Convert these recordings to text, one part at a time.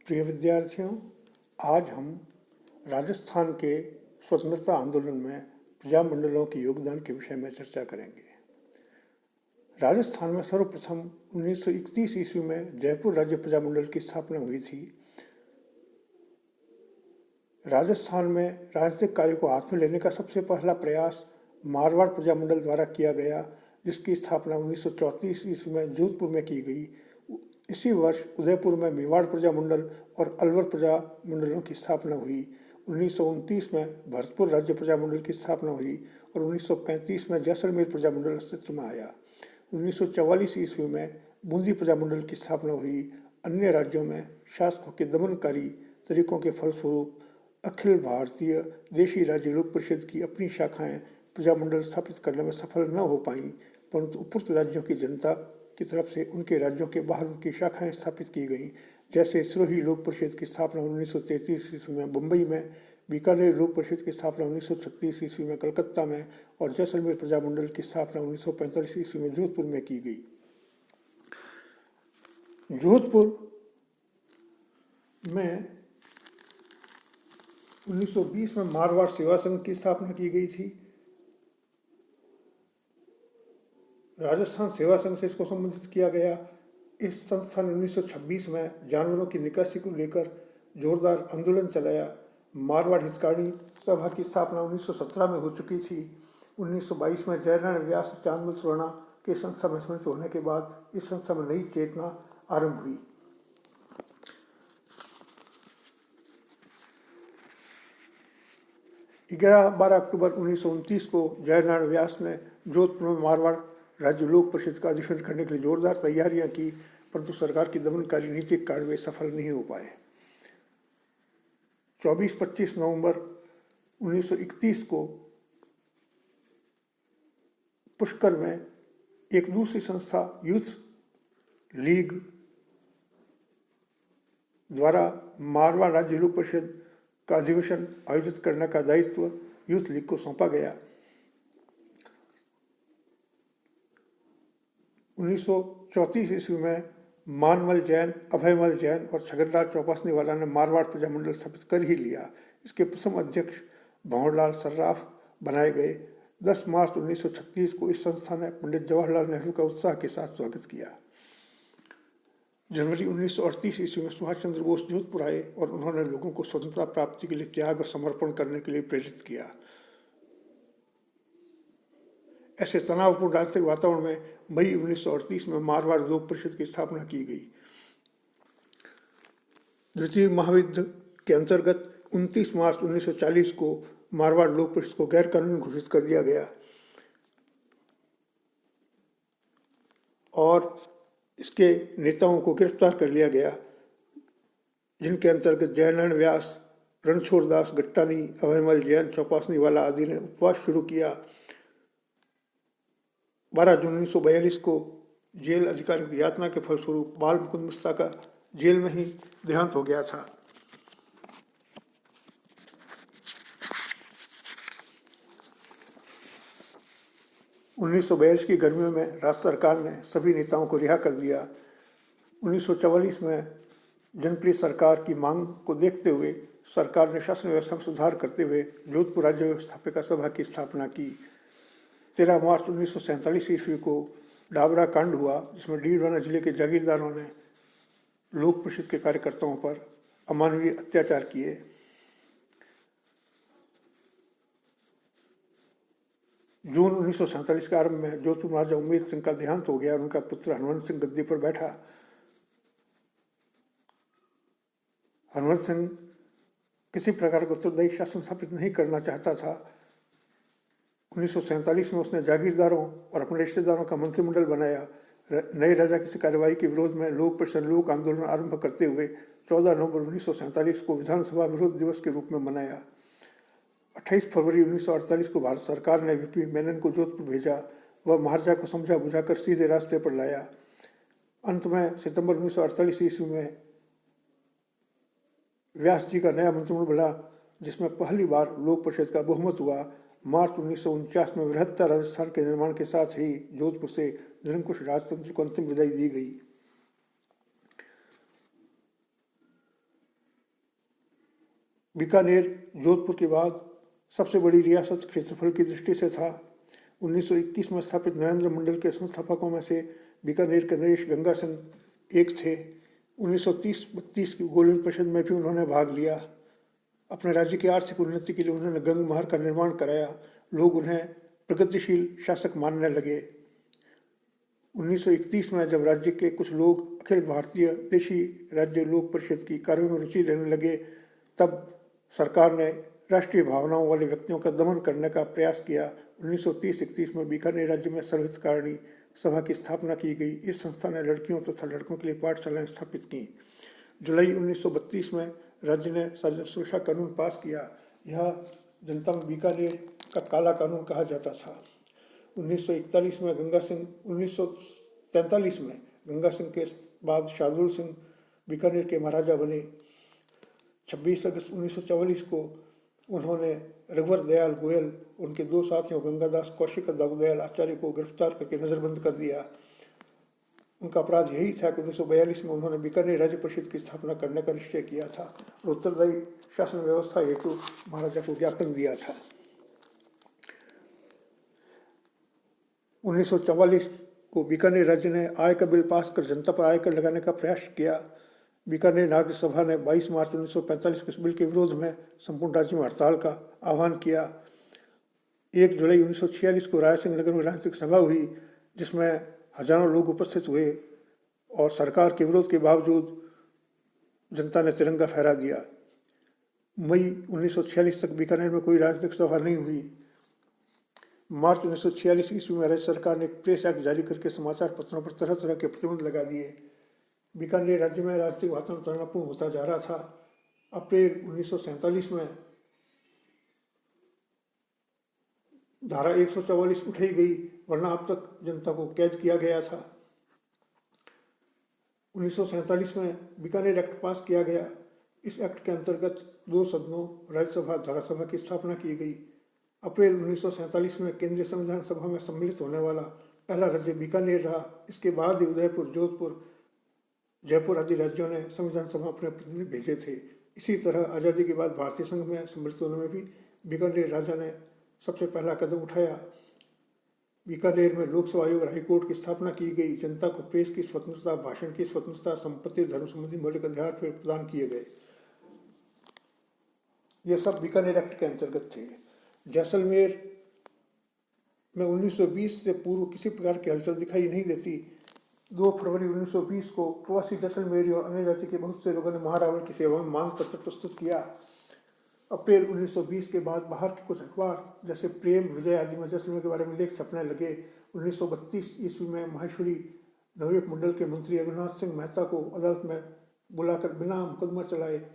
प्रिय विद्यार्थियों, आज हम राजस्थान के स्वतंत्रता आंदोलन में प्रजामंडलों के योगदान के विषय में चर्चा करेंगे। राजस्थान में सर्वप्रथम 1931 ईस्वी में जयपुर राज्य प्रजामंडल की स्थापना हुई थी। राजस्थान में राजनीतिक कार्य को हाथ में लेने का सबसे पहला प्रयास मारवाड़ प्रजामंडल द्वारा किया गया, जिसकी स्थापना 1934 ईस्वी में जोधपुर में की गई। इसी वर्ष उदयपुर में मेवाड़ प्रजामंडल और अलवर प्रजामंडलों की स्थापना हुई। 1929 में भरतपुर राज्य प्रजामंडल की स्थापना हुई और 1935 में जैसलमेर प्रजामंडल अस्तित्व में आया। 1944 ईस्वी में बूंदी प्रजामंडल की स्थापना हुई। अन्य राज्यों में शासकों के दमनकारी तरीकों के फलस्वरूप अखिल भारतीय देशी राज्य लोक परिषद की अपनी शाखाएं प्रजामंडल स्थापित करने में सफल न हो पाईं, परंतु उपरोक्त राज्यों की जनता की तरफ से उनके राज्यों के बाहर उनकी शाखाएं स्थापित की गईं। जैसे सिरोही लोक परिषद की स्थापना 1933 ईस्वी में बम्बई में, बीकानेर लोक परिषद की स्थापना 1936 ईस्वी में कलकत्ता में और जैसलमेर प्रजामंडल की स्थापना 1945 ईस्वी में जोधपुर में की गई। जोधपुर में 1920 में मारवाड़ सेवा संघ की स्थापना की गई थी। राजस्थान सेवा संघ से इसको संबंधित किया गया। इस संस्था ने 1926 में जानवरों की निकासी को लेकर जोरदार आंदोलन चलाया। मारवाड़ हितकारिणी सभा की स्थापना 1917 में हो चुकी थी। 1922 में जयनारायण व्यास चांदमल सुराणा के संस्था में सम्मिलित होने के बाद इस संस्था में नई चेतना आरंभ हुई। ग्यारह 12 अक्टूबर 1929 को जयनारायण व्यास ने जोधपुर में मारवाड़ राज्य लोक परिषद का अधिवेशन करने के लिए जोरदार तैयारियां की, परंतु सरकार की दमनकारी नीति के कारण वे सफल नहीं हो पाए। 24-25 नवंबर 1931 को पुष्कर में एक दूसरी संस्था यूथ लीग द्वारा मारवाड़ राज्य लोक परिषद का अधिवेशन आयोजित करने का दायित्व यूथ लीग को सौंपा गया। 1934 ईस्वी में मानमल जैन, अभयमल जैन और छगनराज चौपासनी वाला ने मारवाड़ प्रजामंडल स्थापित कर ही लिया। इसके प्रथम अध्यक्ष भंवरलाल सर्राफ बनाए गए। 10 मार्च 1936 को इस संस्था ने पंडित जवाहरलाल नेहरू का उत्साह के साथ स्वागत किया। जनवरी 1938 ईस्वी में सुभाष चंद्र बोस जोधपुर आए और उन्होंने लोगों को स्वतंत्रता प्राप्ति के लिए त्याग और समर्पण करने के लिए प्रेरित किया। ऐसे तनावपूर्ण राजनीतिक वातावरण में मई 1938 में मारवाड़ लोक परिषद की स्थापना की गई। द्वितीय महायुद्ध के अंतर्गत 29 मार्च 1940 को मारवाड़ लोक परिषद को गैर कानूनी घोषित कर दिया गया और इसके नेताओं को गिरफ्तार कर लिया गया, जिनके अंतर्गत जयनारायण व्यास, रणछोड़ दास गट्टानी, अभयमल जैन, चौपासनी वाला आदि ने उपवास शुरू किया। 12 जून 1942 को जेल अधिकारियों की यातना के फलस्वरूप बाल मुकुंद मिश्रा का जेल में ही देहांत हो गया था। (1942) की गर्मियों में राज्य सरकार ने सभी नेताओं को रिहा कर दिया। 1944 में जनप्रिय सरकार की मांग को देखते हुए सरकार ने शासन व्यवस्था में सुधार करते हुए जोधपुर राज्य व्यवस्थापिका सभा की स्थापना की। 13 मार्च 1947 ईस्वी को डाबरा कांड हुआ, जिसमें डीडवाना जिले के जागीरदारों ने लोक परिषद के कार्यकर्ताओं पर अमानवीय अत्याचार किए। जून 1947 के आरंभ में जोधपुर महाराजा उम्मेद सिंह का देहांत हो गया और उनका पुत्र हनुमंत सिंह गद्दी पर बैठा। हनुमंत सिंह किसी प्रकार का उत्तरदायी शासन स्थापित नहीं करना चाहता था। 1947 में उसने जागीरदारों और अपने रिश्तेदारों का मंत्रिमंडल बनाया। नए राजा की कार्यवाही के विरोध में लोक परिषद लोक आंदोलन आरंभ करते हुए 14 नवंबर 1947 को विधानसभा विरोध दिवस के रूप में मनाया। 28 फरवरी 1948 को भारत सरकार ने वीपी मेनन को जोधपुर भेजा। वह महाराजा को समझा बुझाकर सीधे रास्ते पर लाया। अंत में सितंबर 1948 ईस्वी में व्यास जी का नया मंत्रिमंडल बना, जिसमें पहली बार लोक परिषद का बहुमत हुआ। मार्च 1949 में बृहत्तर राजस्थान के निर्माण के साथ ही जोधपुर से निरंकुश राजतंत्र को अंतिम विदाई दी गई। बीकानेर जोधपुर के बाद सबसे बड़ी रियासत क्षेत्रफल की दृष्टि से था। 1921 में स्थापित नरेंद्र मंडल के संस्थापकों में से बीकानेर के नरेश गंगा सिंह एक थे। 1930-32 की गोलियन परिषद में भी उन्होंने भाग लिया। अपने राज्य की आर्थिक उन्नति के लिए उन्होंने गंग महर का निर्माण कराया। लोग उन्हें प्रगतिशील शासक मानने लगे। 1931 में जब राज्य के कुछ लोग अखिल भारतीय देशी राज्य लोक परिषद की कार्यों में रुचि लेने लगे, तब सरकार ने राष्ट्रीय भावनाओं वाले व्यक्तियों का दमन करने का प्रयास किया। 1930-31 में बीकानेर राज्य में सर्वहितकारिणी सभा की स्थापना की गई। इस संस्था ने लड़कियों तथा लड़कों के लिए पाठशालाएं स्थापित की। जुलाई 1932 में राज्य ने सार्वजनिक सुरक्षा कानून पास किया। यह जनता में बीकानेर का काला कानून कहा जाता था। 1943 में 1943 में गंगा सिंह के बाद शार्दुल सिंह बीकानेर के महाराजा बने। 26 अगस्त 1944 को उन्होंने रघुवर दयाल गोयल, उनके दो साथियों गंगादास कौशिक और दाऊदयाल आचार्य को गिरफ्तार करके नजरबंद कर दिया। उनका अपराध यही था कि 1942 में उन्होंने बीकानेर राज्य परिषद की स्थापना करने का निश्चय किया था और उत्तरदायी शासन व्यवस्था हेतु महाराजा को ज्ञापन दिया था। 1944 को बीकानेर राज्य ने आय का बिल पास कर जनता पर आयकर लगाने का प्रयास किया। बीकानेर नागरिक सभा ने 22 मार्च 1945 को इस बिल के विरोध में संपूर्ण राज्य में हड़ताल का आह्वान किया। 1 जुलाई 1946 को रायसिंह नगर में राजनीतिक सभा हुई, जिसमें हजारों लोग उपस्थित हुए और सरकार के विरोध के बावजूद जनता ने तिरंगा फहरा दिया। मई 1946 तक बीकानेर में कोई राजनीतिक सभा नहीं हुई। मार्च 1946 ईस्वी में राज्य सरकार ने एक प्रेस एक्ट जारी करके समाचार पत्रों पर तरह तरह के प्रतिबंध लगा दिए। बीकानेर राज्य में राजनीतिक वातावरण तनावपूर्ण होता जा रहा था। अप्रैल 1947 में धारा 144 उठाई गई, वरना अब तक जनता को कैद किया गया था। 1947 में बीकानेर एक्ट पास किया गया। इस एक्ट के अंतर्गत 2 सदनों राज्यसभा धारासभा की स्थापना की गई। अप्रैल 1947 में केंद्रीय संविधान सभा में सम्मिलित होने वाला पहला राज्य बीकानेर रहा। इसके बाद ही उदयपुर, जोधपुर, जयपुर आदि राज्यों ने संविधान सभा अपने प्रतिनिधि भेजे थे। इसी तरह आज़ादी के बाद भारतीय संघ में सम्मिलित होने में भी बीकानेर राजा ने सबसे पहला कदम उठाया। बीकानेर में लोकसेवा आयोग और हाईकोर्ट की स्थापना की गई। जनता को प्रेस की स्वतंत्रता, भाषण की स्वतंत्रता, संपत्ति, धर्म संबंधी मौलिक अधिकार प्रदान किए गए। ये सब बीकानेर एक्ट के अंतर्गत थे। जैसलमेर में 1920 से पूर्व किसी प्रकार की हलचल दिखाई नहीं देती। 2 फरवरी 1920 को प्रवासी जैसलमेरी और अन्य जाति के बहुत से लोगों ने महारावल की सेवा में मांग पत्र प्रस्तुत किया। अप्रैल 1920 के बाद बाहर के कुछ अखबार जैसे प्रेम, विजय आदि में जैसलमेर के बारे में लेख छपने लगे। 1932 ईस्वी में माहेश्वरी नवयुग मंडल के मंत्री रघुनाथ सिंह मेहता को अदालत में बुलाकर बिना मुकदमा चलाए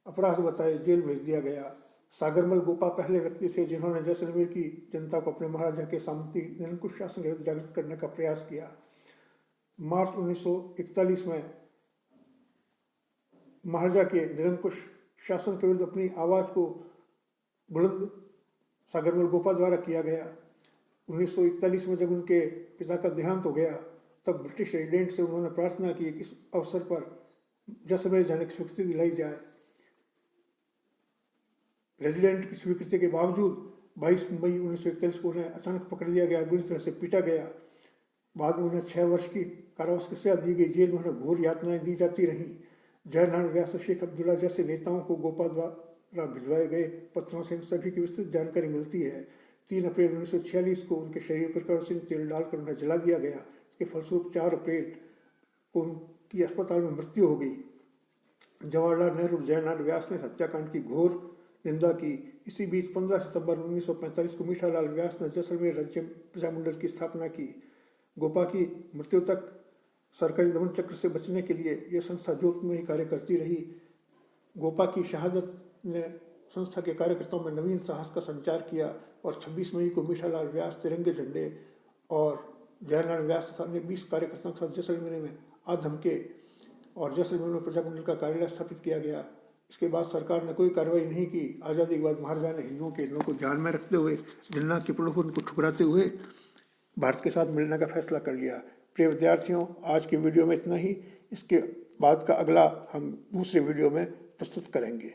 अपराध बताए जेल भेज दिया गया। सागरमल गोपा पहले व्यक्ति थे जिन्होंने जैसलमेर की जनता को अपने महाराजा के सामंती निरंकुश शासन के विरुद्ध जागृत करने का प्रयास किया। मार्च 1941 में महाराजा के निरंकुश शासन के विरुद्ध अपनी आवाज़ को बुलंद सागरमल गोपा द्वारा किया गया। 1941 में जब उनके पिता का देहांत हो गया, तब ब्रिटिश रेजिडेंट से उन्होंने प्रार्थना की कि इस अवसर पर जैसलमेर जाने की स्वीकृति दिलाई जाए। रेजिडेंट की स्वीकृति के बावजूद 22 मई 1941 को उन्हें अचानक पकड़ लिया गया, बुरी तरह से पीटा गया। बाद में उन्हें 6 वर्ष की कारावास की सजा दी गई। जेल में उन्हें घोर यातनाएं दी जाती रहीं। जयनारायण व्यास, शेख अब्दुल्ला जैसे नेताओं को गोपा द्वारा भिजवाए गए पत्रों से इन सभी की विस्तृत जानकारी मिलती है। 3 अप्रैल 1946 को उनके शरीर पर केरोसिन तेल डालकर उन्हें जला दिया गया। इसके फलस्वरूप 4 अप्रैल को उनकी अस्पताल में मृत्यु हो गई। जवाहरलाल नेहरू और जयनारायण व्यास ने हत्याकांड की घोर निंदा की। इसी बीच 15 सितंबर 1945 को मीठालाल व्यास ने जैसलमेर राज्य प्रजामंडल की स्थापना की। गोपा की मृत्यु तक सरकारी दमन चक्र से बचने के लिए यह संस्था जोधपुर में ही कार्य करती रही। गोपा की शहादत ने संस्था के कार्यकर्ताओं में नवीन साहस का संचार किया और 26 मई को मीठालाल व्यास तिरंगे झंडे और जयनारायण व्यास तथा अन्य 20 कार्यकर्ताओं के साथ जैसलमेर में आ धमके और जैसलमेर में प्रजामंडल का कार्यालय स्थापित किया गया। इसके बाद सरकार ने कोई कार्रवाई नहीं की। आज़ादी के बाद महाराजा ने हिंदुओं के हितों को ध्यान में रखते हुए जिन्ना के प्रलोभन को ठुकराते हुए भारत के साथ मिलने का फैसला कर लिया। प्रिय विद्यार्थियों, आज की वीडियो में इतना ही। इसके बाद का अगला हम दूसरे वीडियो में प्रस्तुत करेंगे।